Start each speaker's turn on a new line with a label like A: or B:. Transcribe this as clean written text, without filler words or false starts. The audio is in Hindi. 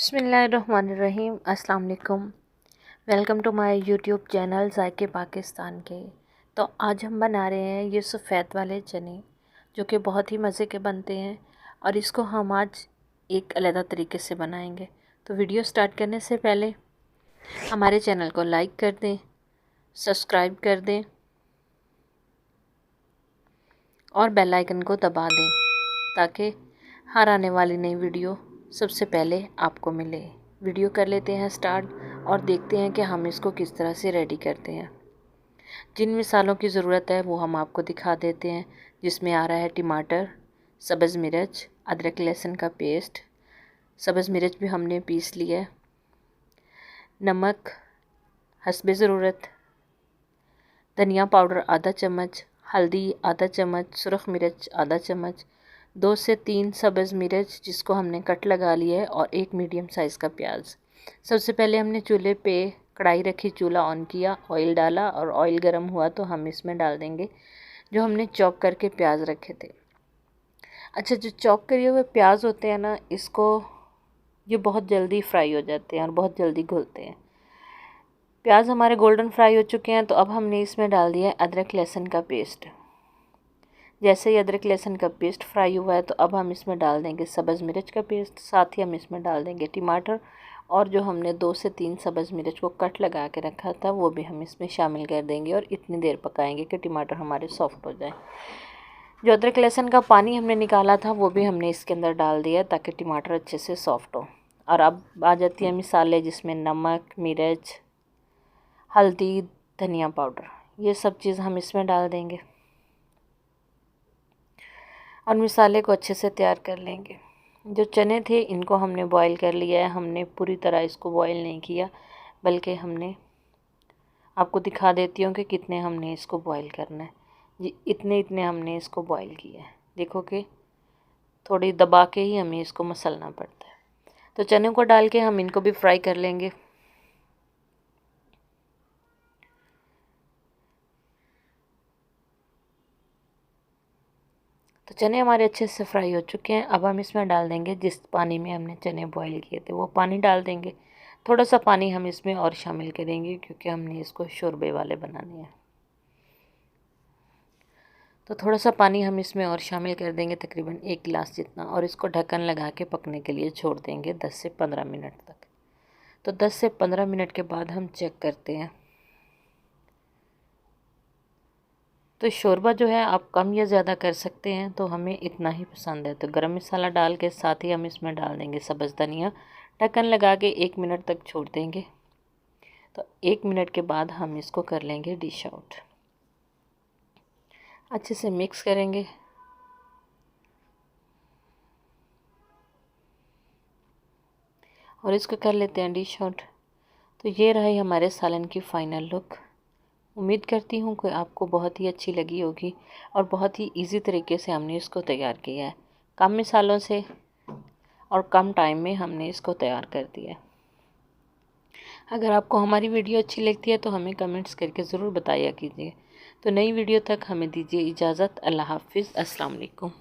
A: बिस्मिल्लाहिर्रहमानिर्रहीम। अस्सलाम वालेकुम। Welcome to my YouTube channel जायके पाकिस्तान के। तो आज हम बना रहे हैं ये सफ़ेद वाले चने, जो कि बहुत ही मज़े के बनते हैं और इसको हम आज एक अलग तरीके से बनाएंगे। तो वीडियो स्टार्ट करने से पहले हमारे चैनल को लाइक कर दें, सब्सक्राइब कर दें और बेल आइकन को दबा दें ताकि हर आने वाली नई वीडियो सबसे पहले आपको मिले। वीडियो कर लेते हैं स्टार्ट और देखते हैं कि हम इसको किस तरह से रेडी करते हैं। जिन मिसालों की ज़रूरत है वो हम आपको दिखा देते हैं, जिसमें आ रहा है टमाटर, सब्ज़ मिर्च, अदरक लहसुन का पेस्ट, सब्ज़ मिर्च भी हमने पीस लिया है, नमक हस्बे ज़रूरत, धनिया पाउडर आधा चम्मच, हल्दी आधा चम्मच, सुरख मिर्च आधा चम्मच, 2 से 3 सब्ज़ मिर्च जिसको हमने कट लगा लिया है और एक मीडियम साइज़ का प्याज। सबसे पहले हमने चूल्हे पे कढ़ाई रखी, चूल्हा ऑन किया, ऑयल डाला और ऑयल गर्म हुआ तो हम इसमें डाल देंगे जो हमने चॉप करके प्याज रखे थे। अच्छा, जो चॉप करे हुए प्याज होते हैं ना, इसको ये बहुत जल्दी फ्राई हो जाते हैं और बहुत जल्दी घुलते हैं। प्याज हमारे गोल्डन फ्राई हो चुके हैं तो अब हमने इसमें डाल दिया है अदरक लहसुन का पेस्ट। जैसे ही अदरक लहसुन का पेस्ट फ्राई हुआ है तो अब हम इसमें डाल देंगे सब्ज़ मिर्च का पेस्ट, साथ ही हम इसमें डाल देंगे टमाटर और जो हमने 2 से 3 सब्ज़ मिर्च को कट लगा के रखा था वो भी हम इसमें शामिल कर देंगे और इतनी देर पकाएंगे कि टमाटर हमारे सॉफ्ट हो जाए। जो अदरक लहसुन का पानी हमने निकाला था वो भी हमने इसके अंदर डाल दिया ताकि टमाटर अच्छे से सॉफ्ट हो। और अब आ जाती है मिसालें, जिसमें नमक, मिर्च, हल्दी, धनिया पाउडर, ये सब चीज़ हम इसमें डाल देंगे और मिसाले को अच्छे से तैयार कर लेंगे। जो चने थे इनको हमने बॉईल कर लिया है। हमने पूरी तरह इसको बॉईल नहीं किया, बल्कि हमने आपको दिखा देती हूँ कि कितने हमने इसको बॉईल करना है। जी, इतने इतने हमने इसको बॉईल किया है। देखो कि थोड़ी दबा के ही हमें इसको मसलना पड़ता है। तो चने को डाल के हम इनको भी फ्राई कर लेंगे। तो चने हमारे अच्छे से फ्राई हो चुके हैं। अब हम इसमें डाल देंगे जिस पानी में हमने चने बॉईल किए थे वो पानी डाल देंगे। थोड़ा सा पानी हम इसमें और शामिल करेंगे क्योंकि हमने इसको शोरबे वाले बनाने हैं। तो थोड़ा सा पानी हम इसमें और शामिल कर देंगे, तकरीबन 1 गिलास जितना, और इसको ढक्कन लगा के पकने के लिए छोड़ देंगे 10 से 15 मिनट तक। तो 10 से 15 मिनट के बाद हम चेक करते हैं। तो शोरबा जो है आप कम या ज़्यादा कर सकते हैं, तो हमें इतना ही पसंद है। तो गरम मसाला डाल के साथ ही हम इसमें डाल देंगे सब्ज़ धनिया। ढक्कन लगा के 1 मिनट तक छोड़ देंगे। तो 1 मिनट के बाद हम इसको कर लेंगे डिश आउट। अच्छे से मिक्स करेंगे और इसको कर लेते हैं डिश आउट। तो ये रही हमारे सालन की फ़ाइनल लुक। उम्मीद करती हूँ कि आपको बहुत ही अच्छी लगी होगी और बहुत ही इजी तरीके से हमने इसको तैयार किया है। कम मिसालों से और कम टाइम में हमने इसको तैयार कर दिया है। अगर आपको हमारी वीडियो अच्छी लगती है तो हमें कमेंट्स करके ज़रूर बताया कीजिए। तो नई वीडियो तक हमें दीजिए इजाज़त। अल्लाह हाफ़िज़। अस्सलाम वालेकुम।